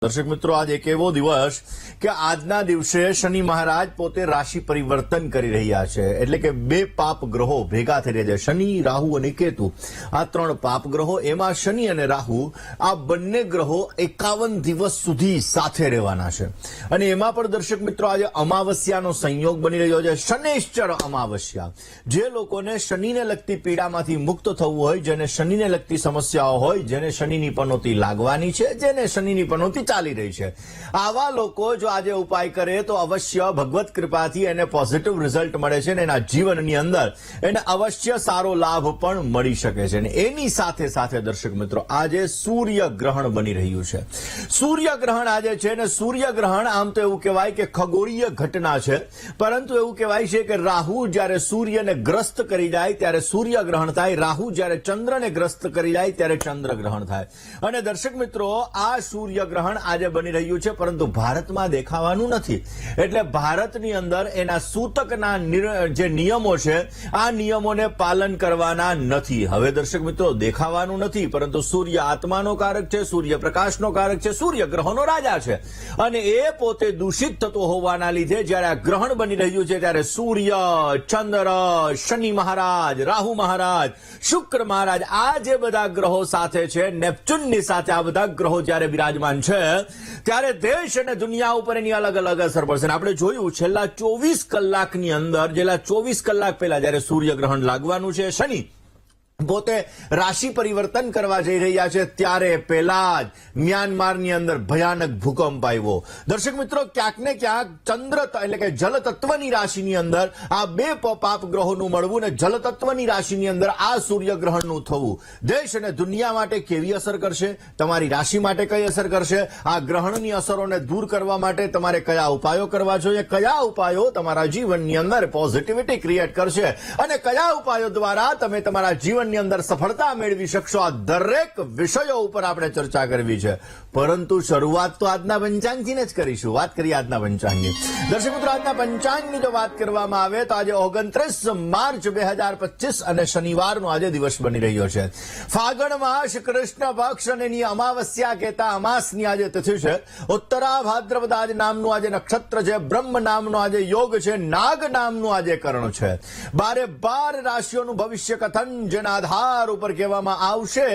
દર્શક મિત્રો, આજ એક એવો દિવસ કે આજના દિવસે શનિ મહારાજ પોતે રાશિ પરિવર્તન કરી રહ્યા છે. એટલે કે બે પાપ ગ્રહો ભેગા થઈ રહ્યા છે. શનિ, રાહુ અને કેતુ, આ ત્રણ પાપ ગ્રહો. એમાં શનિ અને રાહુ આ બંને ગ્રહો 51 દિવસ સુધી સાથે રહેવાના છે. અને એમાં પણ દર્શક મિત્રો આજે અમાવસ્યાનો સંયોગ બની રહ્યો છે, શનૈશ્ચર અમાવસ્યા. જે લોકોને શનિને લગતી પીડામાંથી મુક્ત થવું હોય, જેને શનિને લગતી સમસ્યાઓ હોય, જેને શનિની પનોતી લાગવાની છે, જેને શનિની પનોતી ચાલી રહી છે, આવા લોકો જો આજે ઉપાય કરે તો અવશ્ય ભગવત કૃપાથી એને પોઝિટિવ રિઝલ્ટ મળે છે અને એના જીવનની અંદર એને અવશ્ય સારો લાભ પણ મળી શકે છે. અને એની સાથે સાથે દર્શક મિત્રો આજે સૂર્ય ગ્રહણ બની રહ્યું છે. સૂર્ય ગ્રહણ આજે છે ને સૂર્ય ગ્રહણ આમ તો એવું કહેવાય કે ખગોળીય ઘટના છે, પરંતુ એવું કહેવાય છે કે રાહુ જ્યારે સૂર્યને ગ્રસ્ત કરી જાય ત્યારે સૂર્ય ગ્રહણ થાય, રાહુ જ્યારે ચંદ્રને ગ્રસ્ત કરી જાય ત્યારે ચંદ્ર ગ્રહણ થાય. અને દર્શક મિત્રો આ સૂર્ય ગ્રહણ આજે બની રહ્યું છે, પરંતુ ભારતમાં દેખાવાનું નથી. એટલે ભારતની અંદર એના સૂતકના જે નિયમો છે આ નિયમોને પાલન કરવાના નથી. હવે દર્શક મિત્રો દેખાવાનું નથી, પરંતુ સૂર્ય આત્માનો કારક છે, સૂર્ય પ્રકાશનો કારક છે, સૂર્ય ગ્રહોનો રાજા છે. અને એ પોતે દૂષિત થતો હોવાના લીધે જ્યારે આ ગ્રહણ બની રહ્યું છે ત્યારે સૂર્ય, ચંદ્ર, શનિ મહારાજ, રાહુ મહારાજ, શુક્ર મહારાજ, આ જે બધા ગ્રહો સાથે છે, નેપચ્યુનની સાથે આ બધા ગ્રહો જ્યારે બિરાજમાન છે ત્યારે દેશ અને દુનિયા ઉપર એની અલગ અલગ અસર પડશે. આપણે જોયું છેલ્લા 24 કલાકની અંદર, છેલ્લા 24 કલાક પહેલા જયારે સૂર્ય ગ્રહણ લાગવાનું છે, શનિ પોતે રાશિ પરિવર્તન કરવા જઈ રહ્યા છે, ત્યારે પહેલા જ મ્યાનમારની અંદર ભયાનક ભૂકંપ આવ્યો. દર્શક મિત્રો, ક્યાંક ને ક્યાંક ચંદ્ર એટલે કે જલ તત્વની રાશિની અંદર આ બે પાપ ગ્રહોનું મળવું ને જલ તત્વની રાશિની અંદર આ સૂર્ય ગ્રહણનું થવું દેશ અને દુનિયા માટે કેવી અસર કરશે, તમારી રાશિ માટે કઈ અસર કરશે, આ ગ્રહણની અસરોને દૂર કરવા માટે તમારે કયા ઉપાયો કરવા જોઈએ, કયા ઉપાયો તમારા જીવનની અંદર પોઝિટિવિટી ક્રિએટ કરશે અને કયા ઉપાયો દ્વારા તમે તમારા જીવન ની અંદર સફળતા મેળવી શકશો, આ દરેક વિષયો ઉપર આપણે ચર્ચા કરવી છે. પરંતુ શરૂઆત તો આજના પંચાંગથી જ કરીશું. વાત કરીએ આજના પંચાંગની. દર્શક મિત્રો, આજના પંચાંગની જો વાત કરવામાં આવે તો આજે 29 માર્ચ 2025 અને શનિવારનો આજે દિવસ બની રહ્યો છે. ફાગણ માસ, કૃષ્ણ પક્ષ અને એની અમાવસ્યા કહેતા અમાસની આજે તિથિ છે. ઉત્તરા ભાદ્રપદ આજ નામનું આજે નક્ષત્ર છે. બ્રહ્મ નામનો આજે યોગ છે. નાગ નામનું આજે કરણ છે. 12 રાશિઓનું ભવિષ્ય કથન જેના આધાર ઉપર કહેવામાં આવશે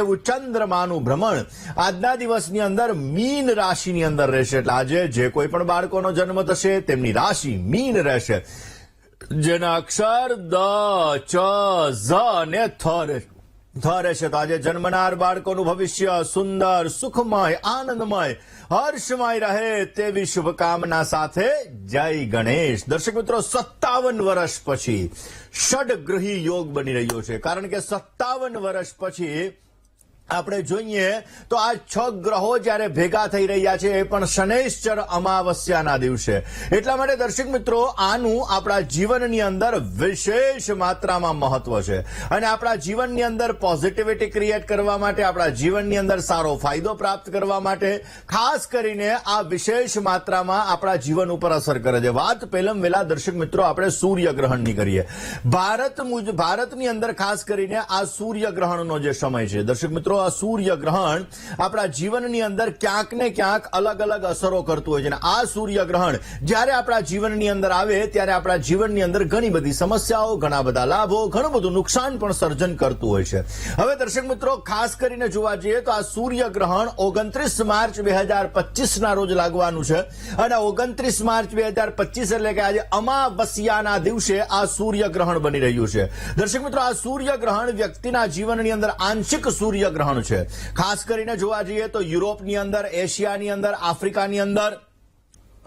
એવું ચંદ્રમાનું ભ્રમણ આજના દિવસની અંદર મીન રાશિની અંદર રહેશે. એટલે આજે જે કોઈ પણ બાળકોનો જન્મ થશે તેમની રાશિ મીન રહેશે. જેના અક્ષર દ, ચ, ઝ અને થ રહેશે. તો આજે જન્મનાર બાળકોનું ભવિષ્ય સુંદર, સુખમય, આનંદમય, હર્ષમય રહે તેવી શુભકામના સાથે જય ગણેશ. દર્શક મિત્રો, 57 વર્ષ પછી ષડગ્રહી યોગ બની રહ્યો છે. કારણ કે 57 વર્ષ પછી આપણે જોઈએ તો આ 6 ગ્રહો જ્યારે ભેગા થઈ રહ્યા છે એ પણ શનૈશ્ચર અમાવસ્યાના દિવસે. એટલા માટે દર્શક મિત્રો આનું આપણા જીવનની અંદર વિશેષ માત્રામાં મહત્વ છે. અને આપણા જીવનની અંદર પોઝિટિવિટી ક્રિએટ કરવા માટે, આપણા જીવનની અંદર સારો ફાયદો પ્રાપ્ત કરવા માટે ખાસ કરીને આ વિશેષ માત્રામાં આપણા જીવન ઉપર અસર કરે છે. વાત પહેલા વહેલા દર્શક મિત્રો આપણે સૂર્યગ્રહણની કરીએ. ભારતની અંદર ખાસ કરીને આ સૂર્યગ્રહણનો જે સમય છે દર્શક મિત્રો, આ સૂર્ય ગ્રહણ આપણા જીવનની અંદર ક્યાંક ને ક્યાંક અલગ અલગ અસરો કરતું હોય છે. અને આ સૂર્ય ગ્રહણ જ્યારે આપણા જીવનની અંદર આવે ત્યારે આપણા જીવનની અંદર ઘણી બધી સમસ્યાઓ, ઘણા બધા લાભો, ઘણું બધું નુકસાન પણ સર્જન કરતું હોય છે. હવે દર્શક મિત્રો ખાસ કરીને જોવા જઈએ તો આ સૂર્ય ગ્રહણ 29 માર્ચ 2025 ના રોજ લાગવાનું છે. અને 29 માર્ચ 2025 એટલે કે આજે અમાવસ્યાના દિવસે આ સૂર્ય ગ્રહણ બની રહ્યું છે. દર્શક મિત્રો, આ સૂર્ય ગ્રહણ વ્યક્તિના જીવનની અંદર આંશિક સૂર્ય ગ્રહણ છે. ખાસ કરીને જોવા જઈએ તો યુરોપની અંદર, એશિયાની અંદર, આફ્રિકાની અંદર,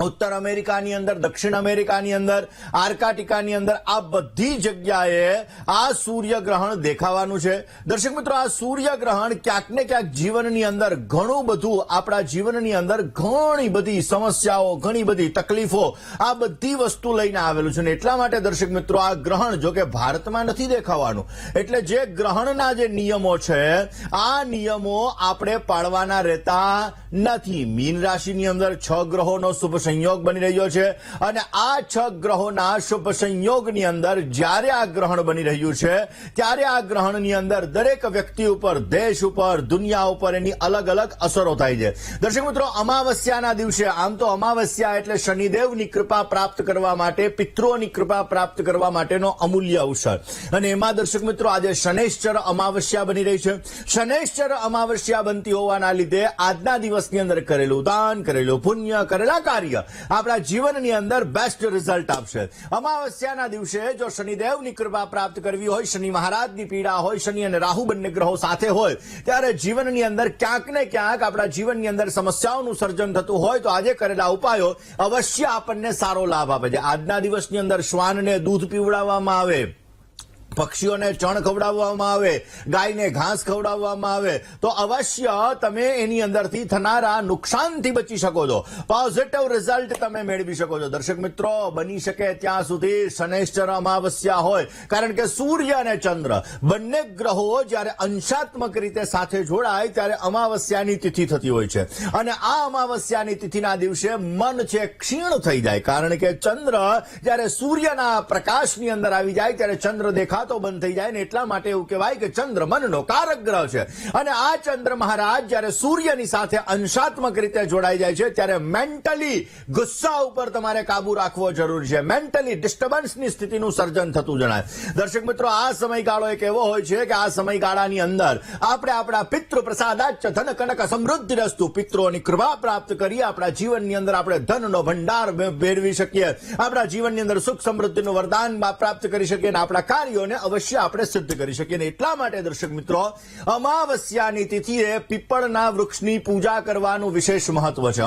ઉત્તર અમેરિકાની અંદર, દક્ષિણ અમેરિકાની અંદર, આર્કટિકાની અંદર, આ બધી જગ્યાએ આ સૂર્યગ્રહણ દેખાવાનું છે. દર્શક મિત્રો, આ સૂર્યગ્રહણ ક્યાંક ને ક્યાંક જીવનની અંદર ઘણું બધું, આપણા જીવનની અંદર ઘણી બધી સમસ્યાઓ, ઘણી બધી તકલીફો, આ બધી વસ્તુ લઈને આવેલું છે. એટલા માટે દર્શક મિત્રો આ ગ્રહણ જો કે ભારતમાં નથી દેખાવાનું. એટલે જે ગ્રહણના જે નિયમો છે આ નિયમો આપણે પાળવાના રહેતા નથી. મીન રાશિની અંદર 6 ગ્રહોનો શુભ સંયોગ બની રહ્યો છે અને આ 6 ગ્રહોના શુભ સંયોગની અંદર જ્યારે આ ગ્રહણ બની રહ્યું છે ત્યારે આ ગ્રહણની અંદર દરેક વ્યક્તિ ઉપર, દેશ ઉપર, દુનિયા ઉપર એની અલગ અલગ અસરો થાય છે. દર્શક મિત્રો, અમાવસ્યાના દિવસે, આમ તો અમાવસ્યા એટલે શનિદેવની કૃપા પ્રાપ્ત કરવા માટે, પિતૃઓની કૃપા પ્રાપ્ત કરવા માટેનો અમૂલ્ય અવસર, અને એમાં દર્શક મિત્રો આજે શનૈશ્ચર અમાવસ્યા બની રહી છે. શનૈશ્ચર અમાવસ્યા બનતી હોવાના લીધે આજના દિવસની અંદર કરેલું દાન, કરેલું પુણ્ય, કરેલા કાર્ય આપણા જીવનની અંદર બેસ્ટ રિઝલ્ટ આપશે. અમાવસ્યાના દિવસે જો શનિદેવની કૃપા પ્રાપ્ત કરવી હોય, શનિ મહારાજની પીડા હોય, શનિ અને રાહુ બંને ગ્રહો સાથે હોય, ત્યારે જીવનની અંદર ક્યાંક ને ક્યાંક આપણા જીવનની અંદર સમસ્યાઓનું સર્જન થતું હોય તો આજે કરેલા ઉપાયો અવશ્ય આપણને સારો લાભ આપે છે. આજના દિવસની અંદર શ્વાનને દૂધ પીવડાવવામાં આવે, પક્ષીઓને ચણ ખવડાવવામાં આવે, ગાયને ઘાસ ખવડાવવામાં આવે તો અવશ્ય તમે એની અંદરથી થનારા નુકસાનથી બચી શકો છો, પોઝિટિવ રિઝલ્ટ તમે મેળવી શકો છો. દર્શક મિત્રો, બની શકે ત્યાં સુધી શનૈશ્ચર અમાવસ્યા હોય, કારણ કે સૂર્ય અને ચંદ્ર બંને ગ્રહો જ્યારે અંશાત્મક રીતે સાથે જોડાય ત્યારે અમાવસ્યાની તિથિ થતી હોય છે, અને આ અમાવસ્યાની તિથિના દિવસે મન છે ક્ષીણ થઈ જાય, કારણ કે ચંદ્ર જ્યારે સૂર્યના પ્રકાશની અંદર આવી જાય ત્યારે ચંદ્ર દેખાતો બંધ થઈ જાય, ને એટલા માટે એવું કહેવાય કે ચંદ્ર મનનો કારક ગ્રહ છે. અને આ ચંદ્ર મહારાજ જ્યારે સૂર્યની સાથે અંશાત્મક રીતે જોડાઈ જાય છે ત્યારે મેન્ટલી ગુસ્સા ઉપર તમારે કાબુ રાખવો જરૂરી છે, મેન્ટલી ડિસ્ટર્બન્સની સ્થિતિનું સર્જન થતું જણાય. દર્શક મિત્રો, આ સમયગાળો એક એવો હોય છે કે આ સમયગાળાની અંદર આપણે આપણા પિતૃ પ્રસાદાચ્ય ધન કનક સમૃદ્ધિ રસ્તુ, પિતૃઓની કૃપા પ્રાપ્ત કરી આપણા જીવનની અંદર આપણે ધનનો ભંડાર મેળવી શકીએ, આપણા જીવનની અંદર સુખ સમૃદ્ધિનું વરદાન પ્રાપ્ત કરી શકીએ અને આપણા કાર્યોને અવશ્ય આપણે સિદ્ધ કરી શકીએ. એટલા માટે દર્શક મિત્રો, અમાવસ્યાની તિથિએ પીપળના વૃક્ષની પૂજા કરવાનું વિશેષ મહત્વ છે.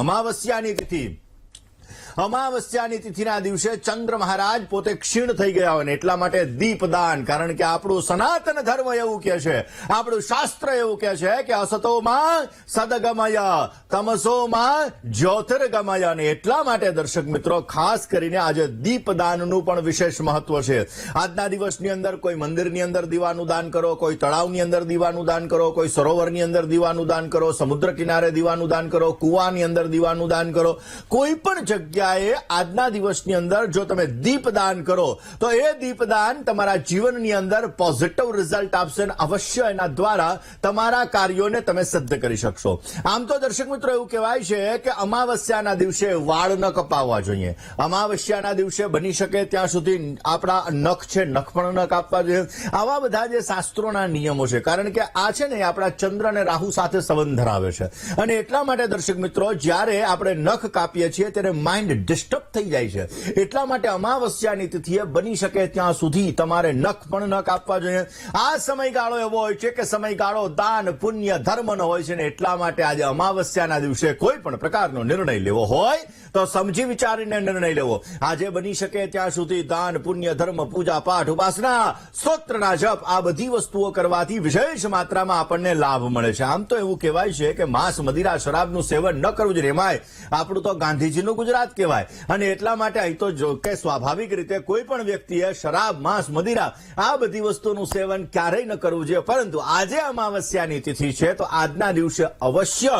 અમાવસ્યાની તિથિના દિવસે ચંદ્ર મહારાજ પોતે ક્ષીણ થઈ ગયા હોય ને એટલા માટે દીપદાન, કારણ કે આપણું સનાતન ધર્મ એવું કહે છે, આપણું શાસ્ત્ર એવું કહે છે કે અસતોમાં સદગમય તમસોમાં જ્યોતિર્ગમય, અને એટલા માટે દર્શક મિત્રો ખાસ કરીને આજે દીપદાનનું પણ વિશેષ મહત્વ છે. આજના દિવસની અંદર કોઈ મંદિરની અંદર દીવાનું દાન કરો, કોઈ તળાવની અંદર દીવાનું દાન કરો, કોઈ સરોવરની અંદર દીવાનું દાન કરો, સમુદ્ર કિનારે દીવાનું દાન કરો, કુવાની અંદર દીવાનું દાન કરો, કોઈ પણ જગ્યાએ આજના દિવસની અંદર જો તમે દીપદાન કરો તો એ દીપદાન તમારા જીવનની અંદર પોઝિટિવ રિઝલ્ટ આપશે અને અવશ્ય એના દ્વારા તમારા કાર્યોને તમે સિદ્ધ કરી શકશો. આમ તો દર્શક મિત્રો એવું કહેવાય છે કે અમાવસ્યાના દિવસે વાળ ન કપાવવા જોઈએ, અમાવસ્યાના દિવસે બની શકે ત્યાં સુધી આપણા નખ છે નખ પણ ન કાપવા જોઈએ. આવા બધા જે શાસ્ત્રોના નિયમો છે, કારણ કે આ છે ને આપણા ચંદ્ર અને રાહુ સાથે સંબંધ ધરાવે છે, અને એટલા માટે દર્શક મિત્રો જ્યારે આપણે નખ કાપીએ છીએ ત્યારે માઇન્ડ ડિસ્ટર્બ થઈ જાય છે. એટલા માટે અમાવસ્યાની તિથિએ બની શકે ત્યાં સુધી તમારે નખ પણ ન કાપવા જોઈએ. આ સમયગાળો એવો હોય છે કે સમયગાળો દાન પુણ્ય ધર્મનો હોય છે, ને એટલા માટે આજે અમાવસ્યાના દિવસે કોઈ પણ પ્રકારનો નિર્ણય લેવો હોય તો સમજી વિચારીને નિર્ણય લેવો. આજે બની શકે ત્યાં સુધી દાન પુણ્ય ધર્મ પૂજા પાઠ ઉપાસના સ્તોત્રના જપ આ બધી વસ્તુઓ કરવાથી વિશેષ માત્રામાં આપણને લાભ મળે છે. આમ તો એવું કહેવાય છે કે માંસ મદિરા શરાબનું સેવન ન કરવું જોઈએ. એમાંય આપણું તો ગાંધીજીનું ગુજરાત કહેવાય, અને એટલા માટે અહીં તો જો કે સ્વાભાવિક રીતે કોઈ પણ વ્યક્તિએ શરાબ માંસ મદિરા આ બધી વસ્તુનું સેવન ક્યારેય ન કરવું જોઈએ. પરંતુ આજે અમાવસ્યાની તિથિ છે તો આજના દિવસે અવશ્ય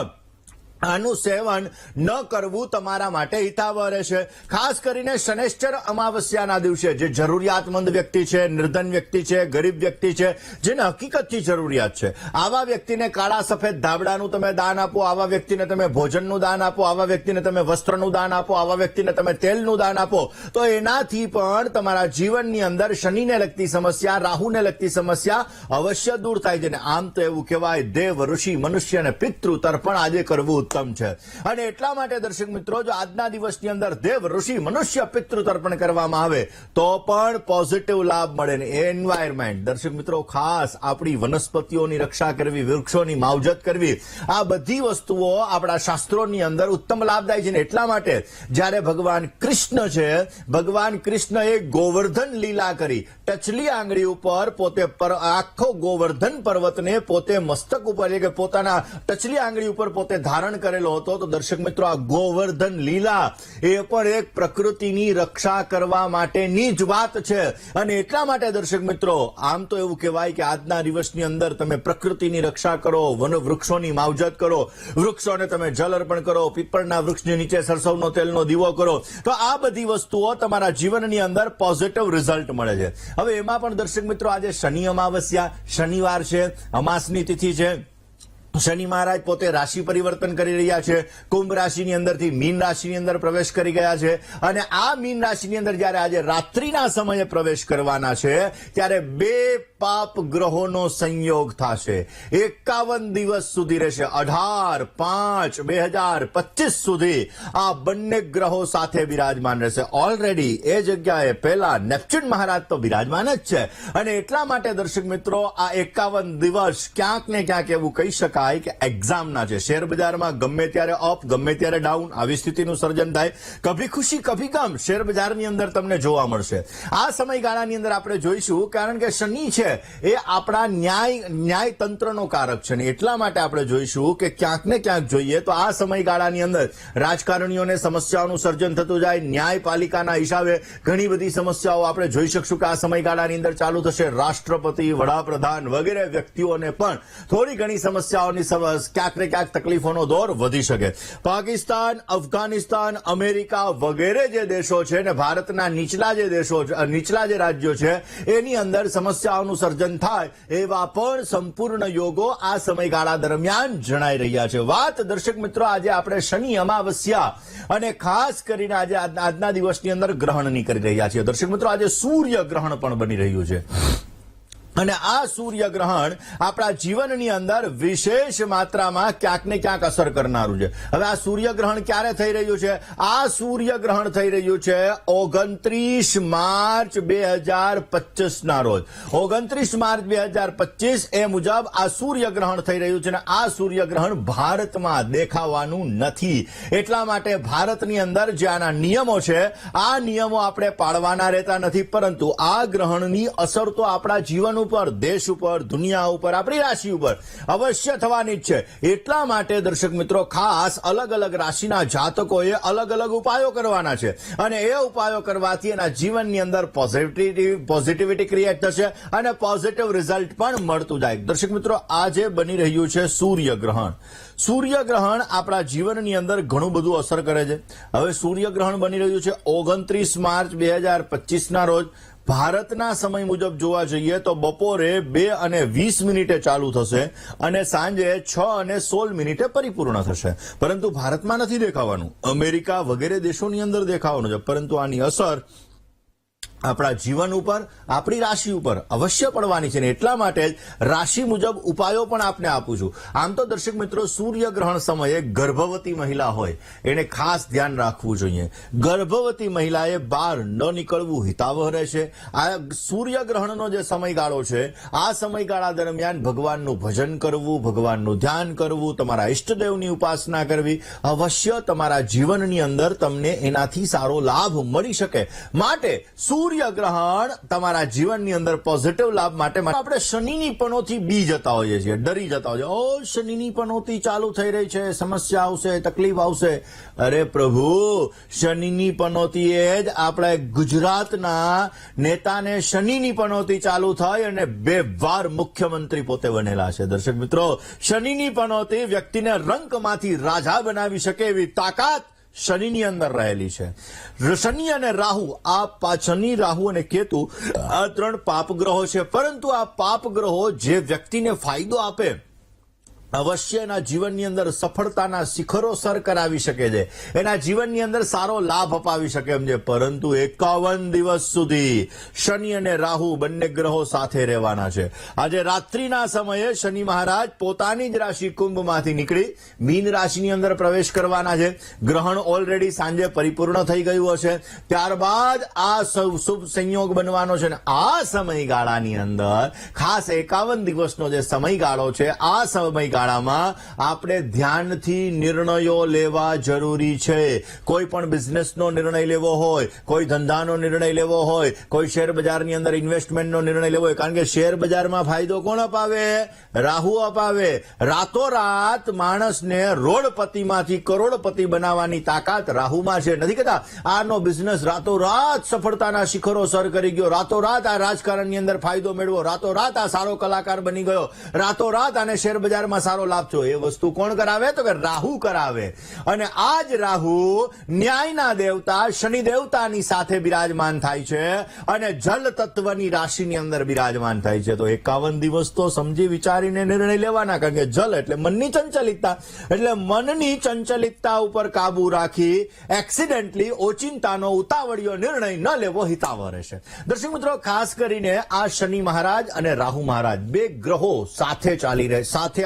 આનું સેવન ન કરવું તમારા માટે હિતાવહ રહેશે. ખાસ કરીને શનૈશ્ચર અમાવસ્યાના દિવસે જે જરૂરિયાતમંદ વ્યક્તિ છે, નિર્ધન વ્યક્તિ છે, ગરીબ વ્યક્તિ છે, જેને હકીકતથી જરૂરિયાત છે, આવા વ્યક્તિને કાળા સફેદ ધાબળાનું તમે દાન આપો, આવા વ્યક્તિને તમે ભોજનનું દાન આપો, આવા વ્યક્તિને તમે વસ્ત્રનું દાન આપો, આવા વ્યક્તિને તમે તેલનું દાન આપો, તો એનાથી પણ તમારા જીવનની અંદર શનિને લગતી સમસ્યા, રાહુને લગતી સમસ્યા અવશ્ય દૂર થાય છે. આમ તો એવું કહેવાય દેવ ઋષિ મનુષ્ય અને પિતૃ તર્પણ આજે કરવું ઉત્તમ છે. અને એટલા માટે દર્શક મિત્રો જો આજના દિવસની અંદર દેવ ઋષિ મનુષ્ય પિતૃ તર્પણ કરવામાં આવે તો પણ પોઝિટિવ લાભ મળે. ને એન્વાયરમેન્ટ દર્શક મિત્રો ખાસ આપણી વનસ્પતિઓની રક્ષા કરવી, વૃક્ષોની માવજત કરવી, આ બધી વસ્તુઓ આપણા શાસ્ત્રોની અંદર ઉત્તમ લાભદાયી છે. ને એટલા માટે જ્યારે ભગવાન કૃષ્ણ છે, ભગવાન કૃષ્ણએ ગોવર્ધન લીલા કરી, ટચલી આંગળી ઉપર પોતે આખો ગોવર્ધન પર્વતને પોતે મસ્તક ઉપર કે પોતાના ટચલી આંગળી ઉપર પોતે ધારણ કરેલો હતો. તો દર્શક મિત્રો, આ ગોવર્ધન લીલા એ પણ એક પ્રકૃતિની રક્ષા કરવા માટેની જ વાત છે. અને એટલા માટે દર્શક મિત્રો, આમ તો એવું કહેવાય કે આજના દિવસની અંદર તમે પ્રકૃતિની રક્ષા કરો, વન વૃક્ષોની માવજત કરો, વૃક્ષોને તમે જલ અર્પણ કરો, પીપળના વૃક્ષની નીચે સરસવનો તેલનો દીવો કરો, તો આ બધી વસ્તુઓ તમારા જીવનની અંદર પોઝિટિવ રિઝલ્ટ મળે છે. હવે એમાં પણ દર્શક મિત્રો, આજે શનિ અમાવસ્યા, શનિવાર છે, અમાસની તિથિ છે. શનિ મહારાજ પોતે રાશિ પરિવર્તન કરી રહ્યા છે. કુંભ રાશિની અંદરથી મીન રાશિની અંદર પ્રવેશ કરી ગયા છે. અને આ મીન રાશિની અંદર જયારે આજે રાત્રિના સમયે પ્રવેશ કરવાના છે, ત્યારે બે પાપ ગ્રહોનો સંયોગ થશે. 51 દિવસ સુધી રહેશે. 18/5/2025 સુધી આ બંને ગ્રહો સાથે બિરાજમાન રહેશે. ઓલરેડી એ જગ્યાએ પહેલા નેપ્ચ્યુન મહારાજ તો બિરાજમાન જ છે. અને એટલા માટે દર્શક મિત્રો, આ 51 દિવસ ક્યાંક ને ક્યાંક એવું કહી શકાય કે એક્ઝામના છે. શેર બજારમાં ગમે ત્યારે અપ, ગમે ત્યારે ડાઉન, આવી સ્થિતિનું સર્જન થાય. કભી ખુશી કભી ગમ શેર બજારની અંદર તમને જોવા મળશે. આ સમયગાળાની અંદર આપણે જોઈશું, કારણ કે શનિ છે એ આપણા ન્યાય તંત્રનો કારક છે. ને એટલા માટે આપણે જોઈશું કે ક્યાંક ને ક્યાંક જોઈએ તો આ સમયગાળાની અંદર રાજકારણીઓને સમસ્યાઓનું સર્જન થતું જાય. ન્યાયપાલિકાના હિસાબે ઘણી બધી સમસ્યાઓ આપણે જોઈ શકશું કે આ સમયગાળાની અંદર ચાલુ થશે. રાષ્ટ્રપતિ, વડાપ્રધાન વગેરે વ્યક્તિઓને પણ થોડી ઘણી સમસ્યાઓ ક્યાંક ને ક્યાંક તકલીફોનો દોર વધી શકે. પાકિસ્તાન, અફઘાનિસ્તાન, અમેરિકા વગેરે જે દેશો છે ને ભારતના નીચલા જે રાજ્યો છે એની અંદર સમસ્યાઓનું સર્જન થાય એવા પણ સંપૂર્ણ યોગો આ સમયગાળા દરમિયાન જણાઈ રહ્યા છે. વાત દર્શક મિત્રો, આજે આપણે શનિ અમાવસ્યા અને ખાસ કરીને આજે આજના દિવસની અંદર ગ્રહણની કરી રહ્યા છીએ. દર્શક મિત્રો, આજે સૂર્ય ગ્રહણ પણ બની રહ્યું છે. અને આ સૂર્યગ્રહણ આપણા જીવનની અંદર વિશેષ માત્રામાં ક્યાંક ને ક્યાંક અસર કરનારું છે. હવે આ સૂર્યગ્રહણ ક્યારે થઈ રહ્યું છે? આ સૂર્યગ્રહણ થઈ રહ્યું છે 29 માર્ચ 2025 ના રોજ. 29 માર્ચ 2025 એ મુજબ આ સૂર્યગ્રહણ થઈ રહ્યું છે. અને આ સૂર્યગ્રહણ ભારતમાં દેખાવાનું નથી. એટલા માટે ભારતની અંદર જે આના નિયમો છે, આ નિયમો આપણે પાળવાના રહેતા નથી. પરંતુ આ ગ્રહણની અસર તો આપણા જીવન ઉપર, દેશ ઉપર, દુનિયા ઉપર, આપણી રાશિ ઉપર અવશ્ય થવાની જ છે. એટલા માટે દર્શક મિત્રો, ખાસ અલગ અલગ રાશિના જાતકોએ અલગ અલગ ઉપાયો કરવાના છે. અને એ ઉપાયો કરવાથી એના જીવનની અંદર પોઝિટિવિટી ક્રિએટ થશે અને પોઝિટિવ રિઝલ્ટ પણ મળતું જાય. દર્શક મિત્રો, આજે બની રહ્યું છે સૂર્યગ્રહણ. સૂર્યગ્રહણ આપણા જીવનની અંદર ઘણું બધું અસર કરે છે. હવે સૂર્યગ્રહણ બની રહ્યું છે 29 માર્ચ 2025 ના રોજ. ભારતના સમય મુજબ જોવા જઈએ તો બપોરે 2:20 ચાલુ થશે અને સાંજે 6:16 પરિપૂર્ણ થશે. પરંતુ ભારતમાં નથી દેખાવાનું, અમેરિકા વગેરે દેશોની અંદર દેખાવાનું છે. પરંતુ આની અસર આપણા જીવન ઉપર, આપણી રાશિ ઉપર અવશ્ય પડવાની છે. ને એટલા માટે જ રાશિ મુજબ ઉપાયો પણ આપને આપું છું. આમ તો દર્શક મિત્રો, સૂર્યગ્રહણ સમયે ગર્ભવતી મહિલા હોય એને ખાસ ધ્યાન રાખવું જોઈએ. ગર્ભવતી મહિલાએ બહાર ન નીકળવું હિતાવહ રહેશે. આ સૂર્યગ્રહણનો જે સમયગાળો છે, આ સમયગાળા દરમિયાન ભગવાનનું ભજન કરવું, ભગવાનનું ધ્યાન કરવું, તમારા ઈષ્ટદેવની ઉપાસના કરવી અવશ્ય તમારા જીવનની અંદર તમને એનાથી સારો લાભ મળી શકે. માટે સૂર્યગ્રહણ તમારા જીવનની અંદર પોઝિટિવ લાભ માટે આપણે શનિની પનોતી બી જતા હોઈએ છીએ, ડરી જતા હોઈએ. ઓ, શનિની પનોતી ચાલુ થઈ રહી છે, સમસ્યા આવશે, તકલીફ આવશે. અરે પ્રભુ, શનિની પનોતી એ જ આપણા ગુજરાતના નેતાને શનિની પનોતી ચાલુ થઈ અને 2 વાર મુખ્યમંત્રી પોતે બનેલા છે. દર્શક મિત્રો, શનિની પનોતી વ્યક્તિને રંકમાંથી રાજા બનાવી શકે એવી તાકાત શનિની અંદર રહેલી છે. શનિ અને રાહુ, શનિ, રાહુ અને કેતુ આ 3 પાપ ગ્રહો છે. પરંતુ આ પાપ ગ્રહો જે વ્યક્તિને ફાયદો આપે, અવશ્ય એના જીવનની અંદર સફળતાના શિખરો સર કરાવી શકે છે, એના જીવનની અંદર સારો લાભ અપાવી શકે એમ છે. પરંતુ 51 દિવસ સુધી શનિ અને રાહુ બંને ગ્રહો સાથે રહેવાના છે. આજે રાત્રિના સમયે શનિ મહારાજ પોતાની જ રાશિ કુંભમાંથી નીકળી મીન રાશિની અંદર પ્રવેશ કરવાના છે. ગ્રહણ ઓલરેડી સાંજે પરિપૂર્ણ થઈ ગયું હશે. ત્યારબાદ આ શુભ સંયોગ બનવાનો છે. આ સમયગાળાની અંદર ખાસ 51 દિવસનો જે સમયગાળો છે, આ સમયગાળા સમયગાળામાં આપણે ધ્યાનથી નિર્ણયો લેવા જરૂરી છે. કોઈ પણ બિઝનેસનો નિર્ણય લેવો હોય, કોઈ ધંધાનો નિર્ણય લેવો હોય, કોઈ શેર બજારની અંદર ઇન્વેસ્ટમેન્ટનો નિર્ણય લેવો હોય, કારણ કે શેર બજારમાં ફાયદો કોણ અપાવે? રાહુ અપાવે. રાતોરાત માણસને રોડપતિમાંથી કરોડપતિ બનાવવાની તાકાત રાહુમાં છે. નથી કહેતા આનો બિઝનેસ રાતોરાત સફળતાના શિખરો સર કરી ગયો, રાતોરાત આ રાજકારણની અંદર ફાયદો મેળવો, રાતોરાત આ સારો કલાકાર બની ગયો, રાતોરાત આને શેર બજારમાં સારો લાભ થયો. એ વસ્તુ કોણ કરાવે? તો કે રાહુ કરાવે. અને આ જ રાહુ ન્યાયના દેવતા શનિ દેવતાની સાથે બિરાજમાન થાય છે અને જલ તત્વની રાશિની અંદર બિરાજમાન થાય છે. તો 51 દિવસ તો સમજી વિચારીને નિર્ણય લેવાના, કારણ કે જલ એટલે મનની ચંચલિતતા, એટલે મનની ચંચલિતતા ઉપર કાબુ રાખી એક્સિડેન્ટલી ઓચિંતાનો ઉતાવળિયો નિર્ણય ન લેવો હિતાવહ રહેશે. દર્શક મિત્રો, ખાસ કરીને આ શનિ મહારાજ અને રાહુ મહારાજ બે ગ્રહો સાથે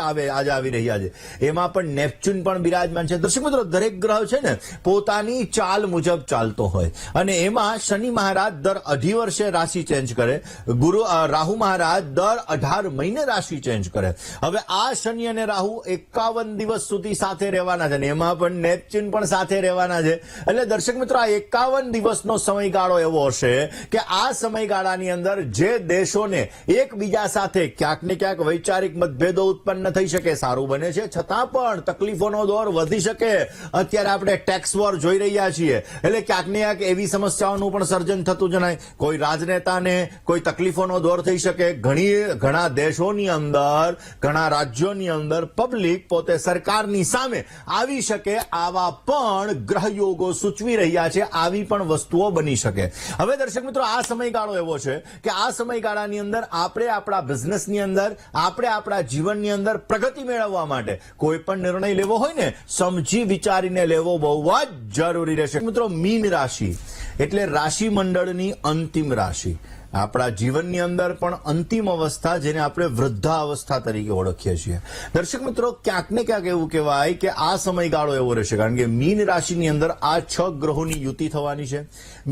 આજે આવી રહ્યા છે. એમાં પણ નેપચ્યુન પણ બિરાજમાન છે. દર્શક મિત્રો, દરેક ગ્રહ છે ને પોતાની ચાલ મુજબ ચાલતો હોય, અને એમાં શનિ મહારાજ દર 2.5 વર્ષે રાશિ ચેન્જ કરે, રાહુ મહારાજ દર 18 મહિને રાશિ ચેન્જ કરે. હવે આ શનિ અને રાહુ 51 દિવસ સુધી સાથે રહેવાના છે, અને એમાં પણ નેપચ્યુન પણ સાથે રહેવાના છે. એટલે દર્શક મિત્રો, આ 51 દિવસનો સમયગાળો એવો હશે કે આ સમયગાળાની અંદર જે દેશોને એકબીજા સાથે ક્યાંક ને ક્યાંક વૈચારિક મતભેદો ઉત્પન્ન થઈ શકે, સારું બને છે, છતાં પણ તકલીફોનો દોર વધી શકે. અત્યારે આપણે ટેક્સ વોર જોઈ રહ્યા છીએ, એટલે ક્યાંક ને ક્યાંક એવી સમસ્યાઓનું પણ સર્જન થતું જણાય. કોઈ રાજનેતાને કોઈ તકલીફોનો દોર થઈ શકે. ઘણા દેશોની અંદર, ઘણા રાજ્યોની અંદર પબ્લિક પોતે સરકારની સામે આવી શકે, આવા પણ ગ્રહયોગો સૂચવી રહ્યા છે. આવી પણ વસ્તુઓ બની શકે. હવે દર્શક મિત્રો, આ સમયગાળો એવો છે કે આ સમયગાળાની અંદર આપણે આપણા બિઝનેસની અંદર, આપણે આપણા જીવનની અંદર પ્રગતિ મેળવવા માટે કોઈ પણ નિર્ણય લેવો હોય ને, સમજી વિચારીને લેવો બહુ જ જરૂરી રહેશે. મિત્રો, મીન રાશિ એટલે રાશિ મંડળની અંતિમ રાશિ. આપણા જીવનની અંદર પણ અંતિમ અવસ્થા, જેને આપણે વૃદ્ધાવસ્થા તરીકે ઓળખીએ છીએ. દર્શક મિત્રો, ક્યાંક ને ક્યાંક એવું કહેવાય કે આ સમયગાળો એવો રહેશે, કારણ કે મીન રાશિની અંદર આ 6 ગ્રહોની યુતિ થવાની છે.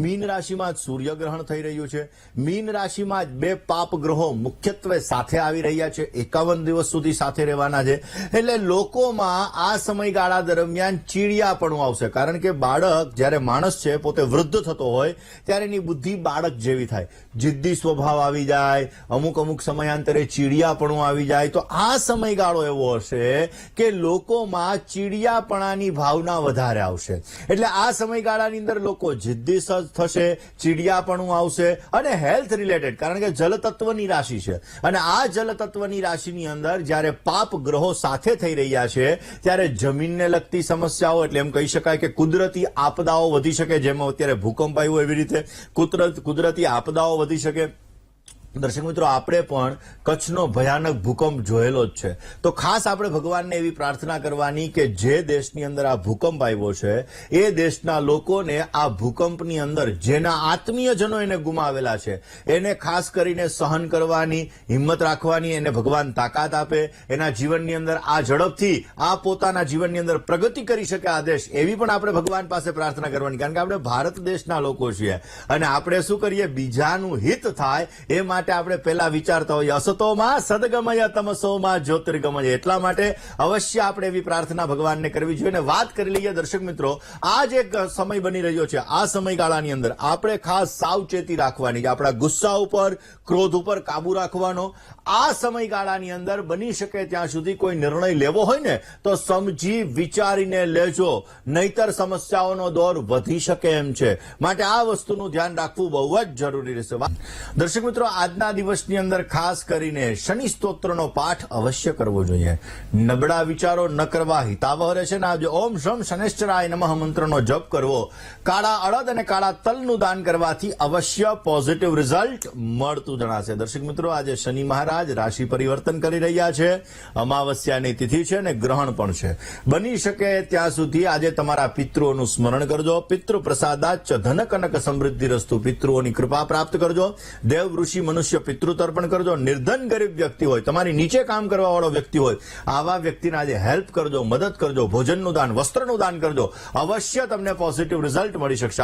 મીન રાશિમાં જ સૂર્યગ્રહણ થઈ રહ્યું છે. મીન રાશિમાં જ 2 પાપ ગ્રહો મુખ્યત્વે સાથે આવી રહ્યા છે. 51 દિવસ સુધી સાથે રહેવાના છે. એટલે લોકોમાં આ સમયગાળા દરમિયાન ચીડિયાપણું આવશે, કારણ કે બાળક, જ્યારે માણસ છે પોતે વૃદ્ધ થતો હોય ત્યારે એની બુદ્ધિ બાળક જેવી થાય, જિદ્દી સ્વભાવ આવી જાય, અમુક સમયાંતરે ચીડિયાપણું આવી જાય. તો આ સમયગાળો એવો હશે કે લોકોમાં ચીડિયાપણાની ભાવના વધારે આવશે. એટલે આ સમયગાળાની અંદર લોકો જિદ્દી થશે, ચીડિયાપણું આવશે. અને હેલ્થ રિલેટેડ, કારણ કે જલતત્વની રાશિ છે, અને આ જલતત્વની રાશિની અંદર જ્યારે પાપ ગ્રહો સાથે થઈ રહ્યા છે ત્યારે જમીનને લગતી સમસ્યાઓ, એટલે એમ કહી શકાય કે કુદરતી આપદાઓ વધી શકે. જેમાં અત્યારે ભૂકંપ આવ્યો એવી રીતે કુદરતી આપદાઓ વધી શકે. દર્શક મિત્રો, આપણે પણ કચ્છનો ભયાનક ભૂકંપ જોયેલો જ છે. તો ખાસ આપણે ભગવાનને એવી પ્રાર્થના કરવાની કે જે દેશની અંદર આ ભૂકંપ આવ્યો છે એ દેશના લોકોને આ ભૂકંપની અંદર જેના આત્મીયજનો એને ગુમાવેલા છે એને ખાસ કરીને સહન કરવાની હિંમત રાખવાની, એને ભગવાન તાકાત આપે, એના જીવનની અંદર આ ઝડપથી આ પોતાના જીવનની અંદર પ્રગતિ કરી શકે આ દેશ, એવી પણ આપણે ભગવાન પાસે પ્રાર્થના કરવાની. કારણ કે આપણે ભારત દેશના લોકો છીએ અને આપણે શું કરીએ, બીજાનું હિત થાય એ માટે આપણે પહેલા વિચારતા હોઈએ, અસતોમાં સદગમય તમસોમાં જ્યોતિર્ગમય. એટલા માટે અવશ્ય આપણે એવી પ્રાર્થના ભગવાનને કરવી જોઈએ. અને વાત કરી લઈએ દર્શક મિત્રો, આ જે સમય બની રહ્યો છે, આ સમયગાળાની અંદર આપણે ખાસ સાવચેતી રાખવાની, આપણા ગુસ્સા ઉપર, ક્રોધ ઉપર કાબુ રાખવાનો. આ સમયગાળાની અંદર બની શકે ત્યાં સુધી કોઈ નિર્ણય લેવો હોય ને તો સમજી વિચારીને લેજો, નહીતર સમસ્યાઓનો દોર વધી શકે એમ છે. માટે આ વસ્તુનું ધ્યાન રાખવું બહુ જ જરૂરી રહેશે. દર્શક મિત્રો, આજના દિવસની અંદર ખાસ કરીને શનિ સ્તોત્રનો પાઠ અવશ્ય કરવો જોઈએ. નબળા વિચારો ન કરવા હિતાવહ રહેશે. ને આજે ઓમ શમ શનૈશ્ચરાય નમઃ મંત્રનો જપ કરવો, કાળા અડદ અને કાળા તલનું દાન કરવાથી અવશ્ય પોઝિટિવ રિઝલ્ટ મળતું જણાશે. દર્શક મિત્રો, આજે શનિ મહારાજ રાશિ પરિવર્તન કરી રહ્યા છે. અમાવસ્યાની તિથિ છે અને ગ્રહણ પણ છે. બની શકે ત્યાં સુધી આજે તમારા પિતૃઓનું સ્મરણ કરજો. પિતૃ પ્રસાદાચ ધન કનક સમૃદ્ધિ રસ્તુ. પિતૃઓની કૃપા પ્રાપ્ત કરજો. દેવ ઋષિ મનુષ્ય પિતૃ તર્પણ કરજો. નિર્ધન ગરીબ વ્યક્તિ હોય, તમારી નીચે કામ કરવા વાળો વ્યક્તિ હોય, આવા વ્યક્તિને આજે હેલ્પ કરજો, મદદ કરજો, ભોજનનું દાન, વસ્ત્રનું દાન કરજો. અવશ્ય તમને પોઝિટિવ રિઝલ્ટ મળી શકશે.